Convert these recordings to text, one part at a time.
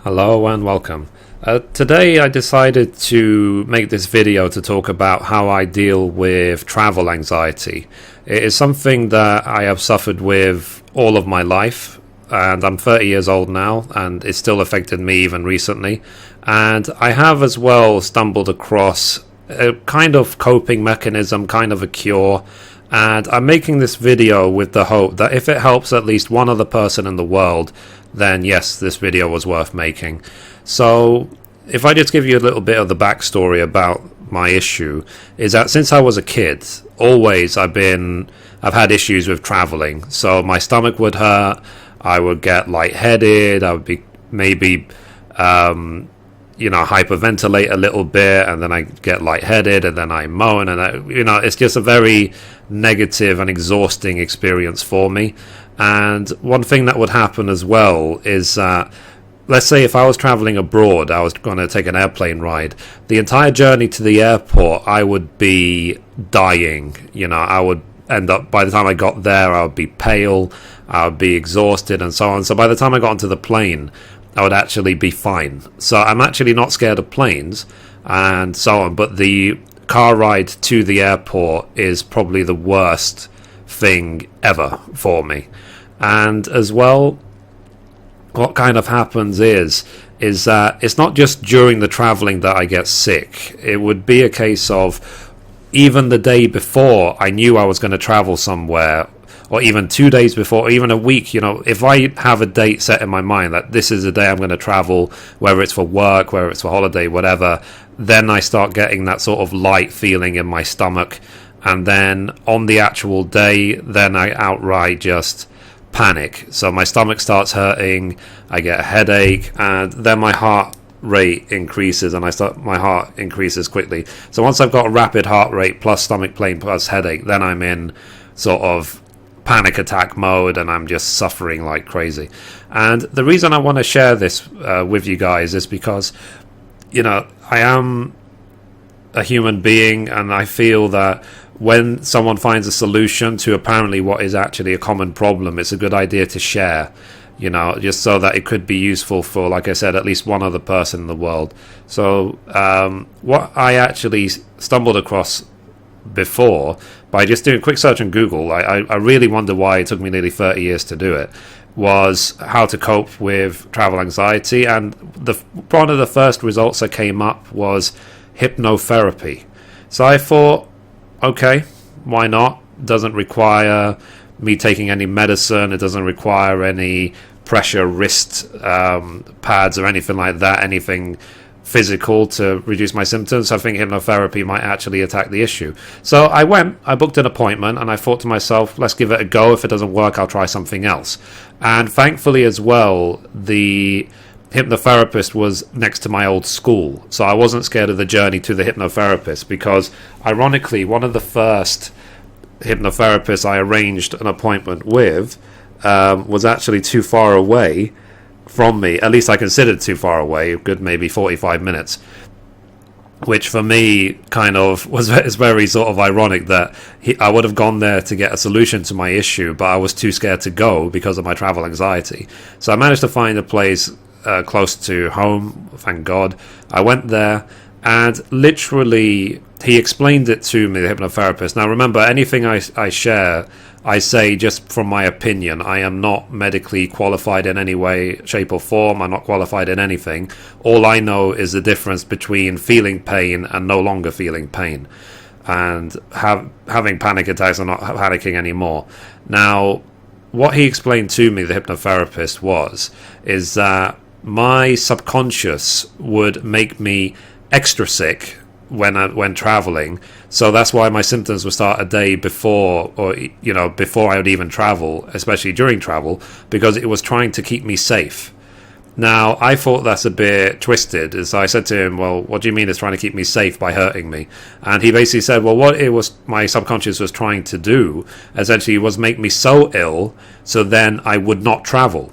Hello and welcome. Today I decided to make this video to talk about how I deal with travel anxiety. It is something that I have suffered with all of my life, and I'm 30 years old now, and it's still affected me even recently. And I have as well stumbled across a kind of coping mechanism, kind of a cure. And I'm making this video with the hope that if it helps at least one other person in the world, then yes, this video was worth making. So if I just give you a little bit of the backstory about my issue, is that since I was a kid, always I've had issues with traveling. So my stomach would hurt, I would get lightheaded, I would be maybe hyperventilate a little bit, and then I get lightheaded, and then I moan, and it's just a very negative and exhausting experience for me. And one thing that would happen as well is that, let's say if I was traveling abroad, I was going to take an airplane ride, the entire journey to the airport, I would be dying. I would end up, by the time I got there, I would be pale, I would be exhausted, and so on. So by the time I got onto the plane, I would actually be fine. So I'm actually not scared of planes and so on, but the car ride to the airport is probably the worst thing ever for me. And as well, what kind of happens is that it's not just during the traveling that I get sick. It would be a case of even the day before I knew I was going to travel somewhere, or even 2 days before, or even a week. If I have a date set in my mind that this is the day I'm going to travel, whether it's for work, whether it's for holiday, whatever, then I start getting that sort of light feeling in my stomach. And then on the actual day, then I outright just panic. So my stomach starts hurting, I get a headache, and then my heart rate increases, and my heart increases quickly. So once I've got a rapid heart rate plus stomach pain plus headache, then I'm in sort of panic attack mode, and I'm just suffering like crazy. And the reason I want to share this with you guys is because I am a human being, and I feel that when someone finds a solution to apparently what is actually a common problem, it's a good idea to share, just so that it could be useful for, like I said, at least one other person in the world. So what I actually stumbled across before, by just doing a quick search on Google, I really wonder why it took me nearly 30 years to do it, was how to cope with travel anxiety. And one of the first results that came up was hypnotherapy. So I thought, okay, why not? Doesn't require me taking any medicine, it doesn't require any pressure wrist pads or anything like that, anything physical to reduce my symptoms. I think hypnotherapy might actually attack the issue. So I booked an appointment, and I thought to myself, let's give it a go. If it doesn't work, I'll try something else. And thankfully as well, the hypnotherapist was next to my old school, so I wasn't scared of the journey to the hypnotherapist, because ironically one of the first hypnotherapists I arranged an appointment with was actually too far away from me. At least I considered too far away, a good maybe 45 minutes, which for me kind of is very sort of ironic that I would have gone there to get a solution to my issue, but I was too scared to go because of my travel anxiety. So I managed to find a place close to home, thank God. I went there, and literally he explained it to me, the hypnotherapist. Now remember, anything I share, I say just from my opinion. I am not medically qualified in any way, shape or form. I'm not qualified in anything. All I know is the difference between feeling pain and no longer feeling pain, and having panic attacks and not panicking anymore. Now, what he explained to me, the hypnotherapist, is that my subconscious would make me extra sick when traveling. So that's why my symptoms would start a day before, or before I would even travel, especially during travel, because it was trying to keep me safe. Now I thought that's a bit twisted, as I said to him, well, what do you mean it's trying to keep me safe by hurting me? And he basically said, well, what it was, my subconscious was trying to do essentially was make me so ill, so then I would not travel.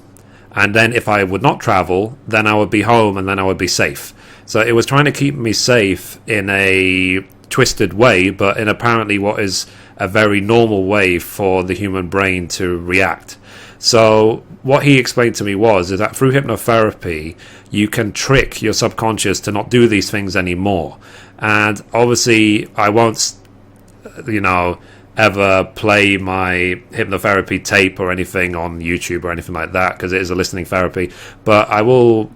And then if I would not travel, then I would be home, and then I would be safe. So it was trying to keep me safe in a twisted way, but in apparently what is a very normal way for the human brain to react. So what he explained to me is that through hypnotherapy, you can trick your subconscious to not do these things anymore. And obviously, I won't, ever play my hypnotherapy tape or anything on YouTube or anything like that, because it is a listening therapy. But I will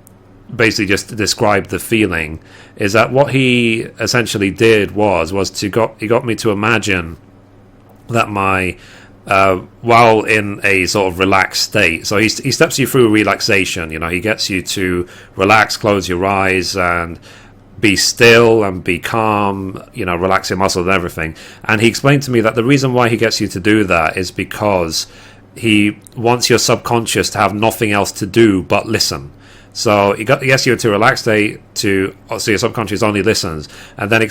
basically just describe the feeling. Is that what he essentially did was he got me to imagine that my while in a sort of relaxed state. So he steps you through relaxation. He gets you to relax, close your eyes, and be still and be calm, relax your muscles and everything. And he explained to me that the reason why he gets you to do that is because he wants your subconscious to have nothing else to do but listen. So he gets you into a relaxed state so your subconscious only listens, and then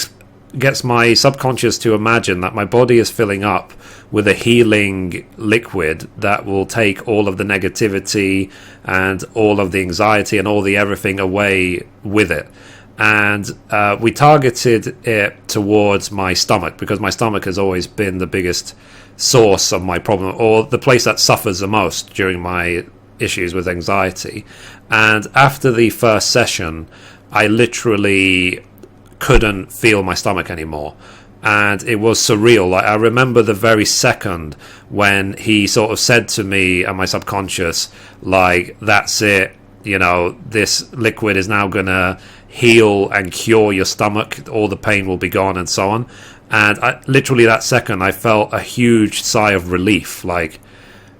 gets my subconscious to imagine that my body is filling up with a healing liquid that will take all of the negativity and all of the anxiety and all the everything away with it. And we targeted it towards my stomach, because my stomach has always been the biggest source of my problem, or the place that suffers the most during my issues with anxiety. And after the first session, I literally couldn't feel my stomach anymore, and it was surreal. Like, I remember the very second when he sort of said to me and my subconscious, like, that's it, this liquid is now gonna heal and cure your stomach, all the pain will be gone, and so on. And literally that second I felt a huge sigh of relief, like,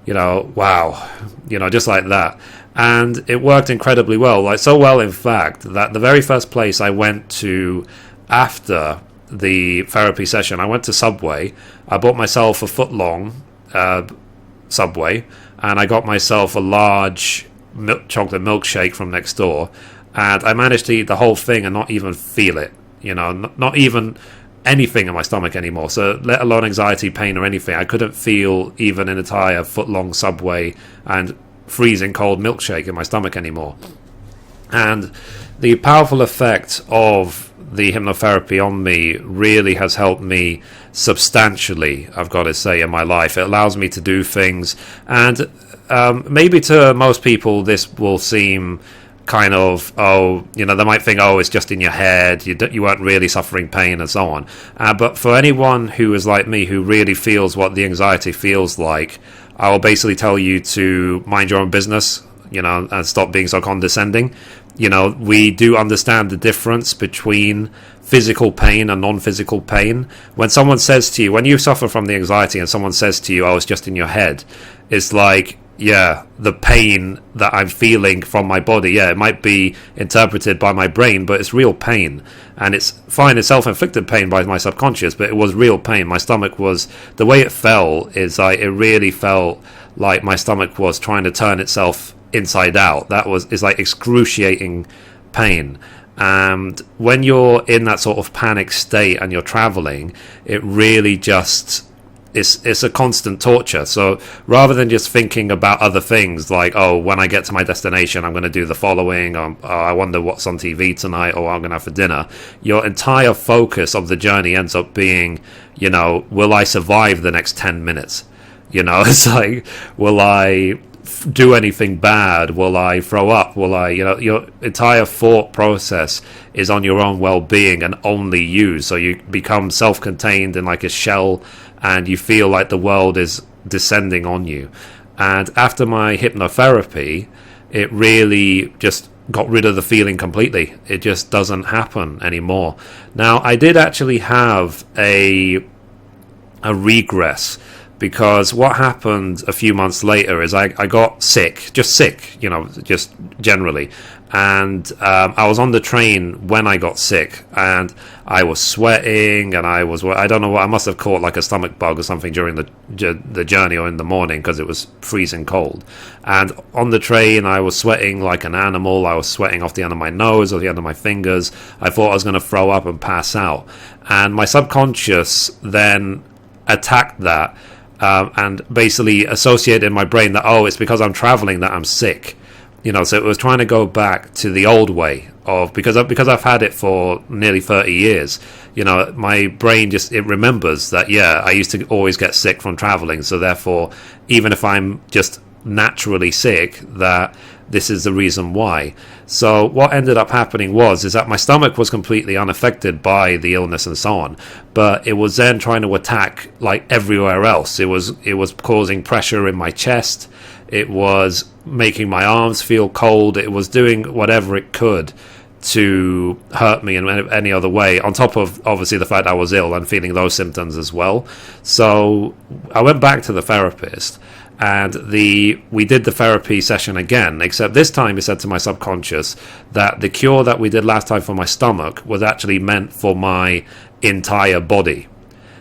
wow, just like that. And it worked incredibly well, like so well, in fact, that the very first place I went to after the therapy session, I went to Subway. I bought myself a foot-long Subway, and I got myself a large chocolate milkshake from next door, and I managed to eat the whole thing and not even feel it, not even anything in my stomach anymore. So let alone anxiety, pain, or anything, I couldn't feel even an entire foot-long Subway and freezing cold milkshake in my stomach anymore. And the powerful effect of the hypnotherapy on me really has helped me substantially, I've got to say, in my life. It allows me to do things, and maybe to most people this will seem kind of, they might think, it's just in your head, you weren't really suffering pain, and so on. But for anyone who is like me, who really feels what the anxiety feels like, I will basically tell you to mind your own business, and stop being so condescending. We do understand the difference between physical pain and non-physical pain. When someone says to you, when you suffer from the anxiety and someone says to you, it's just in your head, it's like, yeah, the pain that I'm feeling from my body, it might be interpreted by my brain, but it's real pain. And it's fine, it's self-inflicted pain by my subconscious, but it was real pain. My stomach was, the way it felt is like, it really felt like my stomach was trying to turn itself inside out. It's like excruciating pain. And when you're in that sort of panic state and you're traveling, it really just, it's a constant torture. So rather than just thinking about other things like, when I get to my destination, I'm going to do the following, I wonder what's on TV tonight, or what I'm going to have for dinner, your entire focus of the journey ends up being, will I survive the next 10 minutes? It's like, will I do anything bad? Will I throw up? Will I, your entire thought process is on your own well-being and only you. So you become self-contained in like a shell, and you feel like the world is descending on you. And after my hypnotherapy, it really just got rid of the feeling completely. It just doesn't happen anymore. Now, I did actually have a regress, because what happened a few months later is I got sick, just generally. And I was on the train when I got sick, and I was sweating, and I don't know what, I must have caught like a stomach bug or something during the journey or in the morning, because it was freezing cold. And on the train, I was sweating like an animal. I was sweating off the end of my nose or the end of my fingers. I thought I was going to throw up and pass out. And my subconscious then attacked that, and basically associated in my brain that, it's because I'm traveling that I'm sick. So it was trying to go back to the old way of, because I've had it for nearly 30 years, my brain it remembers that, I used to always get sick from traveling. So therefore, even if I'm just naturally sick, that this is the reason why. So what ended up happening is that my stomach was completely unaffected by the illness and so on, but it was then trying to attack like everywhere else. It was causing pressure in my chest. It was making my arms feel cold. It was doing whatever it could to hurt me in any other way, on top of obviously the fact I was ill and feeling those symptoms as well. So I went back to the therapist, and we did the therapy session again, except this time he said to my subconscious that the cure that we did last time for my stomach was actually meant for my entire body.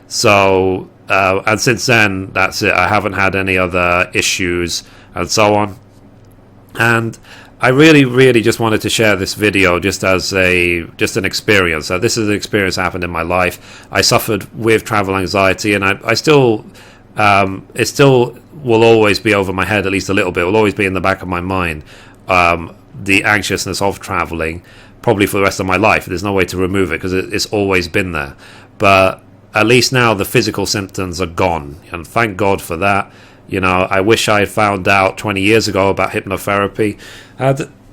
So and since then, that's it. I haven't had any other issues and so on. And I really just wanted to share this video just as an experience. This is an experience that happened in my life. I suffered with travel anxiety, and I still it still will always be over my head, at least a little bit. It will always be in the back of my mind, the anxiousness of traveling, probably for the rest of my life. There's no way to remove it because it's always been there. But at least now the physical symptoms are gone, and thank God for that. You know, I wish I had found out 20 years ago about hypnotherapy.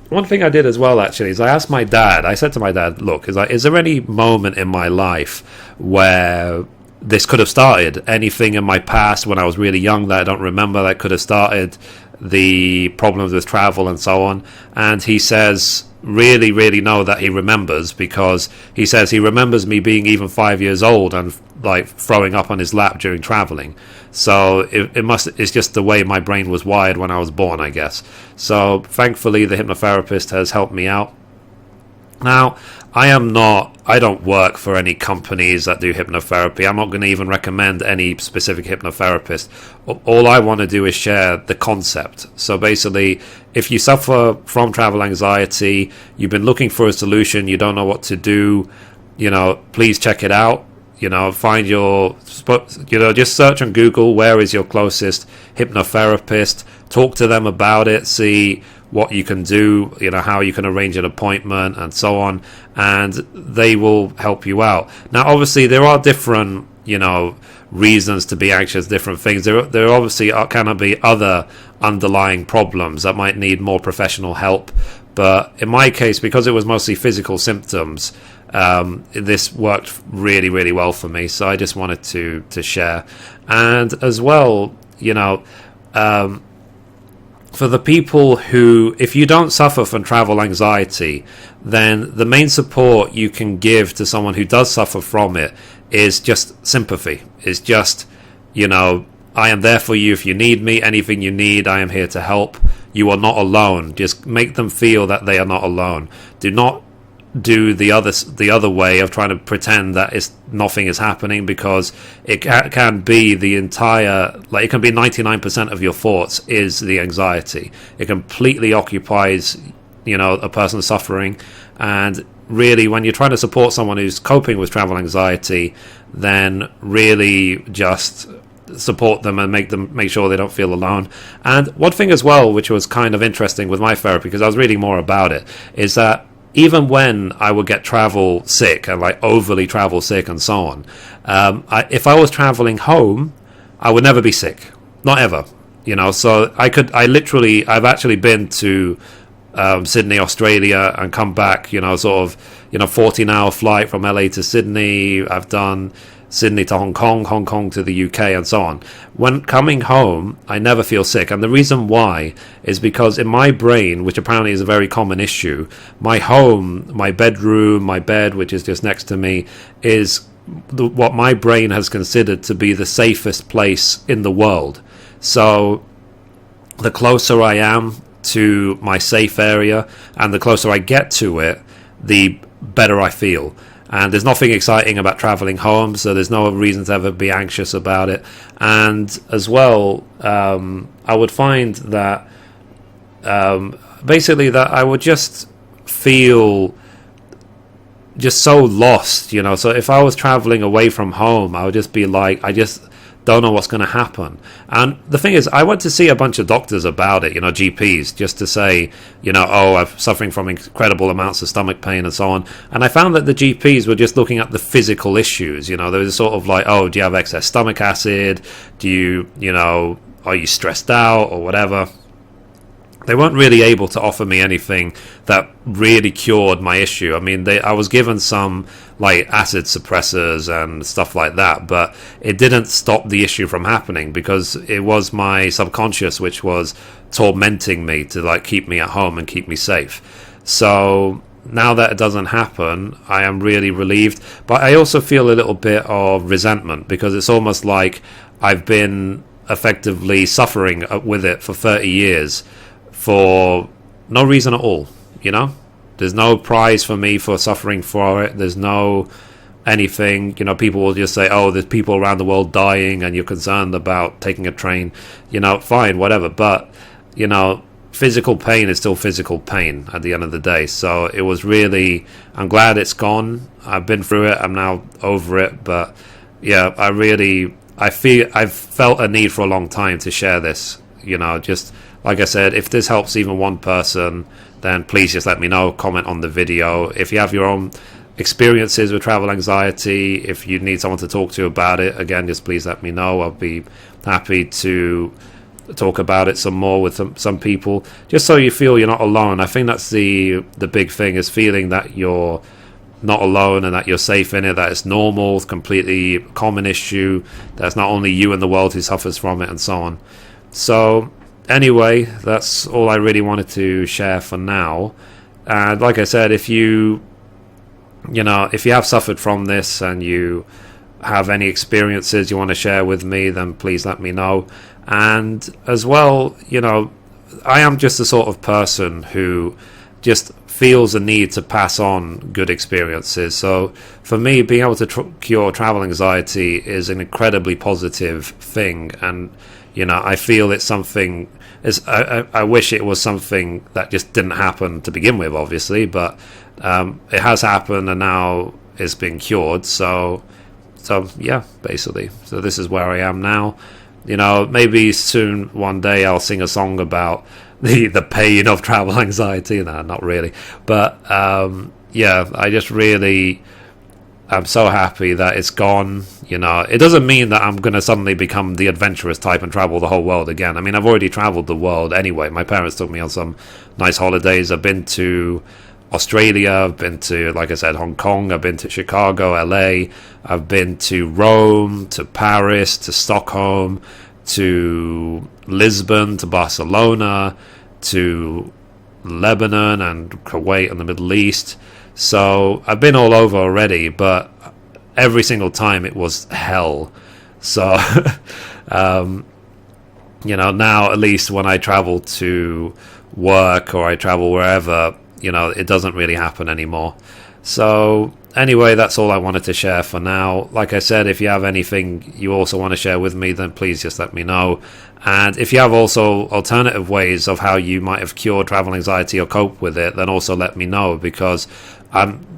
One thing I did as well, actually, is I asked my dad. I said to my dad, look, is there any moment in my life where this could have started? Anything in my past when I was really young that I don't remember that could have started the problems with travel and so on? And he says, really know that he remembers, because he says he remembers me being even 5 years old and like throwing up on his lap during traveling. So it's just the way my brain was wired when I was born, I guess. So thankfully the hypnotherapist has helped me out. Now, I don't work for any companies that do hypnotherapy. I'm not going to even recommend any specific hypnotherapist. All I want to do is share the concept. So basically, if you suffer from travel anxiety, you've been looking for a solution, you don't know what to do, please check it out. Find just search on Google, where is your closest hypnotherapist, talk to them about it, see what you can do, how you can arrange an appointment and so on, and they will help you out. Now, obviously, there are different, reasons to be anxious, different things. There obviously can be other underlying problems that might need more professional help. But in my case, because it was mostly physical symptoms, this worked really well for me. So I just wanted to share. And as well, for the people who, if you don't suffer from travel anxiety, then the main support you can give to someone who does suffer from it is just sympathy. It's just, I am there for you if you need me. Anything you need, I am here to help. You are not alone. Just make them feel that they are not alone. Do not do the other way of trying to pretend that nothing is happening, because it can be the entire, it can be 99% of your thoughts is the anxiety. It completely occupies a person suffering. And really, when you're trying to support someone who's coping with travel anxiety, then really just support them and make sure they don't feel alone. And one thing as well, which was kind of interesting with my therapy, because I was reading more about it, is that even when I would get travel sick and overly travel sick and so on, if I was traveling home, I would never be sick, not ever. So I've actually been to Sydney, Australia, and come back. 14-hour flight from LA to Sydney. I've done Sydney to Hong Kong to the UK, and so on. When coming home, I never feel sick, and the reason why is because in my brain, which apparently is a very common issue, my home, my bedroom, my bed, which is just next to me, is what my brain has considered to be the safest place in the world. So the closer I am to my safe area, and the closer I get to it, the better I feel. And there's nothing exciting about traveling home, so there's no reason to ever be anxious about it. And as well, I would find that basically that I would just feel just so lost, So if I was traveling away from home, I would just be I just don't know what's going to happen. And the thing is, I went to see a bunch of doctors about it, GPs, just to say, I'm suffering from incredible amounts of stomach pain and so on. And I found that the GPs were just looking at the physical issues. There was sort of do you have excess stomach acid? Do you, are you stressed out or whatever. They weren't really able to offer me anything that really cured my issue. I mean, I was given some like acid suppressors and stuff like that, but it didn't stop the issue from happening, because it was my subconscious which was tormenting me to like keep me at home and keep me safe. So now that it doesn't happen, I am really relieved, but I also feel a little bit of resentment, because it's almost like I've been effectively suffering with it for 30 years for no reason at all, you know? There's no prize for me for suffering for it. There's no anything, you know. People will just say, oh, there's people around the world dying and you're concerned about taking a train, you know, fine, whatever. But, you know, physical pain is still physical pain at the end of the day. So it was really, I'm glad it's gone. I've been through it. I'm now over it. But yeah, I've felt a need for a long time to share this, you know. Just like I said, if this helps even one person, then please just let me know. Comment on the video. If you have your own experiences with travel anxiety, if you need someone to talk to about it, again, just please let me know. I'll be happy to talk about it some more with some people, just so you feel you're not alone. I think that's the big thing, is feeling that you're not alone and that you're safe in it, that it's normal, it's completely common issue, that it's not only you in the world who suffers from it, and so on. So anyway, that's all I really wanted to share for now. And like I said, if you have suffered from this and you have any experiences you want to share with me, then please let me know. And as well, you know, I am just the sort of person who just feels a need to pass on good experiences. So for me, being able to cure travel anxiety is an incredibly positive thing. And, you know, I feel it's something, I wish it was something that just didn't happen to begin with, obviously, but it has happened and now it's been cured. So yeah, basically. So this is where I am now. You know, maybe soon one day I'll sing a song about the pain of travel anxiety. No, not really. But yeah, I'm so happy that it's gone. You know, it doesn't mean that I'm going to suddenly become the adventurous type and travel the whole world again. I mean, I've already traveled the world anyway. My parents took me on some nice holidays. I've been to Australia, I've been to, like I said, Hong Kong, I've been to Chicago, LA, I've been to Rome, to Paris, to Stockholm, to Lisbon, to Barcelona, to Lebanon and Kuwait and the Middle East. So I've been all over already, but every single time it was hell. So you know, now at least when I travel to work or I travel wherever, you know, it doesn't really happen anymore. So anyway, that's all I wanted to share for now. Like I said, if you have anything you also want to share with me, then please just let me know. And if you have also alternative ways of how you might have cured travel anxiety or cope with it, then also let me know, because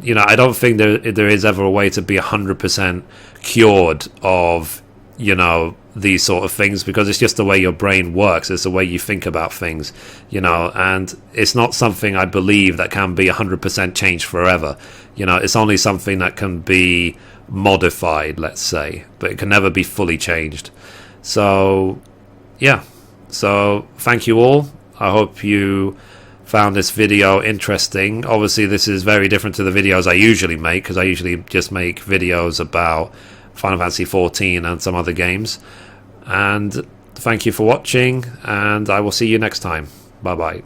you know, I don't think there is ever a way to be 100% cured of, you know, these sort of things, because it's just the way your brain works, it's the way you think about things, you know, and it's not something I believe that can be 100% changed forever. You know, it's only something that can be modified, let's say, but it can never be fully changed. So yeah, so thank you all. I hope you found this video interesting. Obviously this is very different to the videos I usually make, because I usually just make videos about Final Fantasy XIV and some other games. And thank you for watching, and I will see you next time. Bye bye.